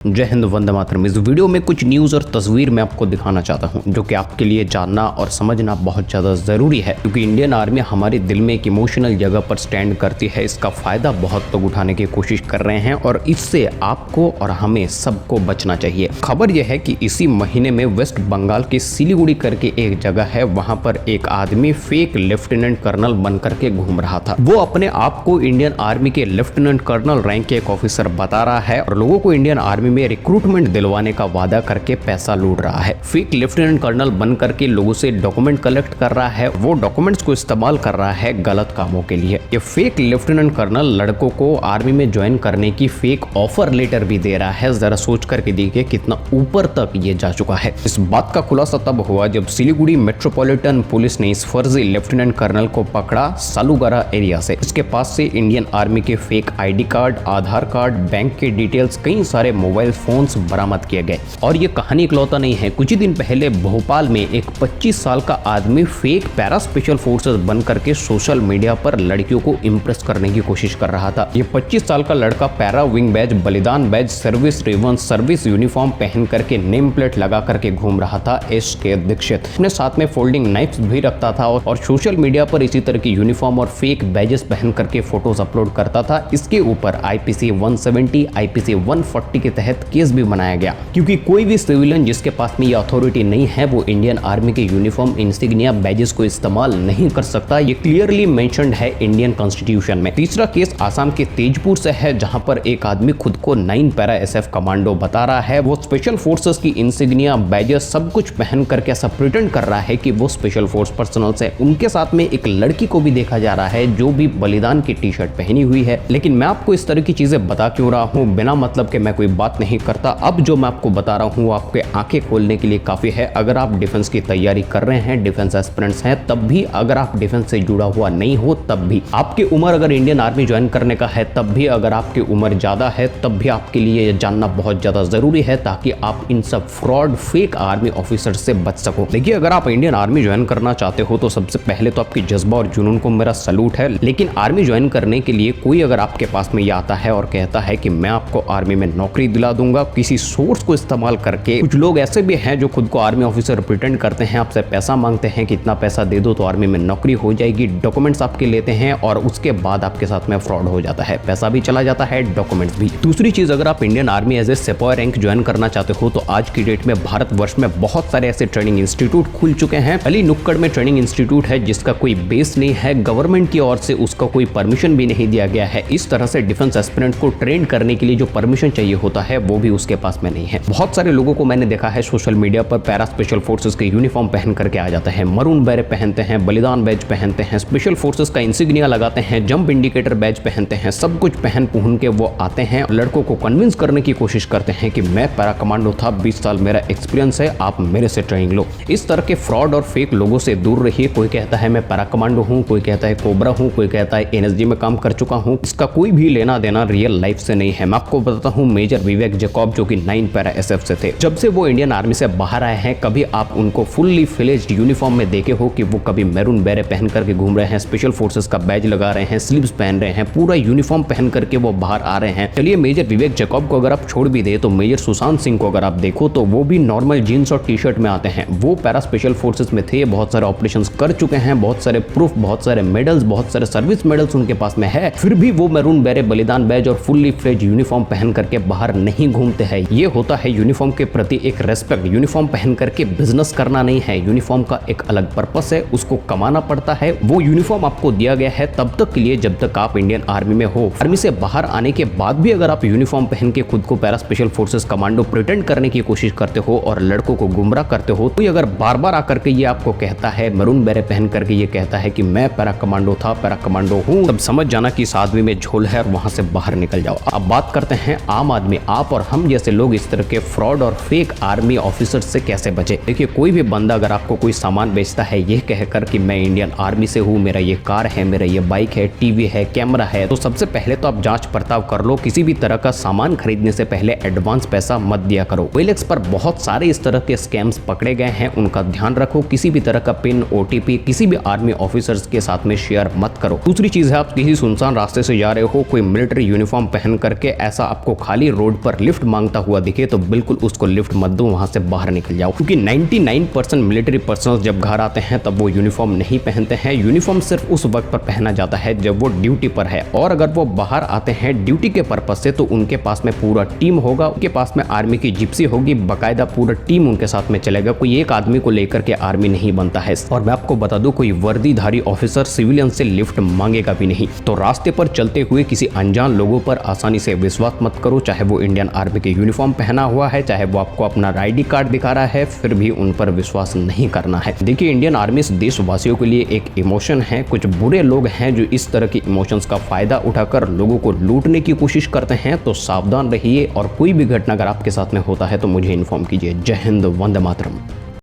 जय हिंद, वंदे मातरम। इस वीडियो में कुछ न्यूज़ और तस्वीर मैं आपको दिखाना चाहता हूं जो कि आपके लिए जानना और समझना बहुत ज़्यादा ज़रूरी है, क्योंकि इंडियन आर्मी हमारे दिल में एक इमोशनल जगह पर स्टैंड करती है। इसका फ़ायदा बहुत लोग उठाने की कोशिश कर रहे हैं और इससे आपको और हमें सबको बचना चाहिए। खबर यह है कि इसी महीने में वेस्ट बंगाल के सिलीगुड़ी करके एक जगह है, वहाँ पर एक आदमी फेक लेफ्टिनेंट कर्नल बन करके घूम रहा था। वो अपने आप को इंडियन आर्मी के लेफ्टिनेंट कर्नल रैंक के एक ऑफिसर बता रहा है और लोगों को इंडियन आर्मी में रिक्रूटमेंट दिलवाने का वादा करके पैसा लूट रहा है। फेक लेफ्टिनेंट कर्नल बन करके लोगों से डॉक्यूमेंट कलेक्ट कर रहा है। वो डॉक्यूमेंट्स को इस्तेमाल कर रहा है गलत कामों के लिए। ये फेक लेफ्टिनेंट कर्नल लड़कों को आर्मी में ज्वाइन करने की फेक ऑफर लेटर भी दे रहा है। जरा सोच करके देखिए कितना ऊपर तक ये जा चुका है। इस बात का खुलासा तब हुआ जब सिलीगुड़ी मेट्रोपॉलिटन पुलिस ने इस फर्जी लेफ्टिनेंट कर्नल को पकड़ा सालूगरा एरिया से। इसके पास से इंडियन आर्मी के फेक आईडी कार्ड, आधार कार्ड, बैंक के डिटेल्स, कई सारे मोबाइल फोन्स बरामद किए गए। और ये कहानी इकलौता नहीं है। कुछ ही दिन पहले भोपाल में एक 25 साल का आदमी फेक पैरा स्पेशल फोर्सेस बन करके सोशल मीडिया पर लड़कियों को इंप्रेस करने की कोशिश कर रहा था। ये 25 साल का लड़का पैरा विंग बैज, बलिदान badge, service ribbon, service uniform पहन करके नेम प्लेट लगा करके घूम रहा था। एस.के. दीक्षित अपने साथ में फोल्डिंग नाइफ्स भी रखता था और सोशल मीडिया पर इसी तरह की यूनिफॉर्म और फेक बैजेस पहन करके फोटोज अपलोड करता था। इसके ऊपर IPC 170, IPC 140 के तहत केस भी बनाया गया, क्योंकि कोई भी सिविलियन जिसके पास में ये अथॉरिटी नहीं है वो इंडियन आर्मी के यूनिफॉर्म, इंसिग्निया, बैजेस को इस्तेमाल नहीं कर सकता। ये क्लियरली मेंशन्ड है इंडियन कॉन्स्टिट्यूशन में। तीसरा केस आसाम के तेजपुर से है, जहां पर एक आदमी खुद को 9 पैरा SF कमांडो बता रहा है। वो स्पेशल फोर्सेस की इंसिग्निया, बैजेस सब कुछ पहन करके ऐसा प्रिटेंड कर रहा है कि वो स्पेशल फोर्स पर्सनल से। उनके साथ में एक लड़की को भी देखा जा रहा है जो भी बलिदान की टी-शर्ट पहनी हुई है। लेकिन मैं आपको इस तरह की चीजें बता क्यों रहा हूँ, बिना मतलब के मैं कोई बात नहीं करता। अब जो मैं आपको बता रहा हूँ आपके आंखें खोलने के लिए काफी है। अगर आप डिफेंस की तैयारी कर रहे हैं, डिफेंस एस्पिरेंट्स हैं, तब भी, अगर आप डिफेंस से जुड़ा हुआ नहीं हो तब भी, आपकी उम्र अगर इंडियन आर्मी ज्वाइन करने का है तब भी, अगर आपकी उम्र ज्यादा है तब भी आपके लिए यह जानना बहुत ज्यादा जरूरी है, ताकि आप इन सब फ्रॉड फेक आर्मी ऑफिसर से बच सको। देखिए, अगर आप इंडियन आर्मी ज्वाइन करना चाहते हो तो सबसे पहले तो आपकी जज्बा और जुनून को मेरा सलूट है। लेकिन आर्मी ज्वाइन करने के लिए कोई अगर आपके पास में ये आता है और कहता है कि मैं आपको आर्मी में नौकरी दिला दूंगा, किसी सोर्स को इस्तेमाल करके, कुछ लोग ऐसे भी हैं जो खुद को आर्मी ऑफिसर प्रिटेंड करते हैं, आपसे पैसा मांगते हैं कि इतना पैसा दे दो तो आर्मी में नौकरी हो जाएगी, डॉक्यूमेंट्स आपके लेते हैं और उसके बाद आपके साथ में फ्रॉड हो जाता है, पैसा भी चला जाता है, डॉक्यूमेंट्स भी। दूसरी चीज, अगर आप इंडियन आर्मी एज ए सिपाही रैंक ज्वाइन करना चाहते हो तो आज की डेट में भारतवर्ष में बहुत सारे ऐसे ट्रेनिंग इंस्टीट्यूट खुल चुके हैं। अली नुक्कड़ में ट्रेनिंग इंस्टीट्यूट है जिसका कोई बेस नहीं है, गवर्नमेंट की ओर से उसका कोई परमिशन भी नहीं दिया गया है। इस तरह से डिफेंस एस्पिरेंट को ट्रेन करने के लिए जो परमिशन चाहिए होता है वो भी उसके पास में नहीं है। बहुत सारे लोगों को मैंने देखा है सोशल मीडिया पर पैरा स्पेशल फोर्सेस के यूनिफॉर्म पहन करके आ जाते हैं, मरून बैज पहनते हैं, बलिदान बैज पहनते हैं, स्पेशल फोर्सेस का इंसिग्निया लगाते हैं, जंप इंडिकेटर बैज पहनते हैं, सब कुछ पहन पुहन के वो आते हैं। लड़कों को कन्विंस करने की कोशिश करते हैं कि मैं पैरा कमांडो था, 20 साल मेरा एक्सपीरियंस है, आप मेरे से ट्रेनिंग लो। इस तरह के फ्रॉड और फेक लोगों से दूर रहिए। कोई कहता है मैं पैरा कमांडो हूँ, कोई कहता है कोबरा हूँ, कोई कहता है NSG में काम कर चुका हूँ। इसका कोई भी लेना देना रियल लाइफ से नहीं है। मैं आपको बताता हूँ, मेजर विवेक जैकब जो कि 9 पैरा SF से थे, जब से वो इंडियन आर्मी से बाहर आए हैं, कभी आप उनको फुल्ली फ्लेज्ड यूनिफॉर्म में देखे हो कि वो कभी मैरून बैरे पहन करके घूम रहे हैं, स्पेशल फोर्सेस का बैज लगा रहे हैं, स्लीव्स पहन रहे हैं, पूरा यूनिफॉर्म पहन करके वो बाहर आ रहे हैं। चलिए, मेजर विवेक जैकब को अगर आप छोड़ भी दे तो मेजर सुशांत सिंह को अगर आप देखो तो वो भी नॉर्मल जीन्स और टी-शर्ट में आते हैं। वो पैरा स्पेशल फोर्सेस में थे, बहुत सारे ऑपरेशंस कर चुके हैं, बहुत सारे प्रूफ, बहुत सारे मेडल्स, बहुत सारे सर्विस मेडल्स उनके पास में है, फिर भी वो मैरून बैरे, बलिदान बैज और फुल्ली फ्लेज्ड यूनिफॉर्म पहन करके बाहर नहीं घूमते हैं। ये होता है यूनिफॉर्म के प्रति एक रेस्पेक्ट। यूनिफॉर्म पहन करके बिजनेस करना नहीं है, यूनिफॉर्म का एक अलग पर्पस है, उसको कमाना पड़ता है। वो यूनिफॉर्म आपको दिया गया है तब तक के लिए जब तक आप इंडियन आर्मी में हो। आर्मी से बाहर आने के बाद भी अगर आप यूनिफॉर्म पहन के खुद को para special forces commando pretend करने की कोशिश करते हो और लड़कों को गुमराह करते हो, तो अगर बार बार आकर के ये आपको कहता है, मैरून बैरे पहन करके ये कहता है कि मैं पैरा कमांडो था, पैरा कमांडो हूँ, तब समझ जाना कि इस आदमी में झोल है और वहां से बाहर निकल जाओ। अब बात करते हैं आम आदमी, आप और हम जैसे लोग इस तरह के फ्रॉड और फेक आर्मी ऑफिसर से कैसे बचे। देखिए, कोई भी बंदा अगर आपको कोई सामान बेचता है ये कहकर कि मैं इंडियन आर्मी से हूँ, मेरा ये कार है, मेरा ये बाइक है, टीवी है, कैमरा है, तो सबसे पहले तो आप जांच पड़ताल कर लो। किसी भी तरह का सामान खरीदने से पहले एडवांस पैसा मत दिया करो। OLX पर बहुत सारे इस तरह के स्कैम्स पकड़े गए हैं, उनका ध्यान रखो। किसी भी तरह का पिन, OTP किसी भी आर्मी ऑफिसर्स के साथ में शेयर मत करो। दूसरी चीज है, आप किसी सुनसान रास्ते से जा रहे हो, कोई मिलिट्री यूनिफॉर्म पहन करके ऐसा आपको खाली रोड पर पर लिफ्ट मांगता हुआ दिखे तो बिल्कुल उसको लिफ्ट मत दो, वहां से बाहर निकल जाओ। क्योंकि 99% मिलिट्री पर्सनल जब घर आते हैं तब वो यूनिफॉर्म नहीं पहनते हैं। यूनिफॉर्म सिर्फ उस वक्त पर पहना जाता है जब वो ड्यूटी पर है, और अगर वो बाहर आते हैं ड्यूटी के पर्पज से तो उनके पास में पूरा टीम होगा, उनके पास में आर्मी की जिप्सी होगी, बकायदा पूरा टीम उनके साथ में चलेगा। कोई एक आदमी को लेकर के आर्मी नहीं बनता है। और मैं आपको बता दूं, कोई वर्दीधारी ऑफिसर सिविलियन से लिफ्ट मांगेगा भी नहीं। तो रास्ते पर चलते हुए किसी अनजान लोगों पर आसानी से विश्वास मत करो, चाहे वो इंडियन आर्मी के यूनिफॉर्म पहना हुआ है, चाहे वो आपको अपना आईडी कार्ड दिखा रहा है, फिर भी उन पर विश्वास नहीं करना है। देखिए, इंडियन आर्मी देशवासियों के लिए एक इमोशन है। कुछ बुरे लोग हैं जो इस तरह की इमोशंस का फायदा उठाकर लोगों को लूटने की कोशिश करते हैं। तो सावधान रहिए, और कोई भी घटना अगर आपके साथ में होता है तो मुझे इन्फॉर्म कीजिए। जय हिंद, वंदे मातरम।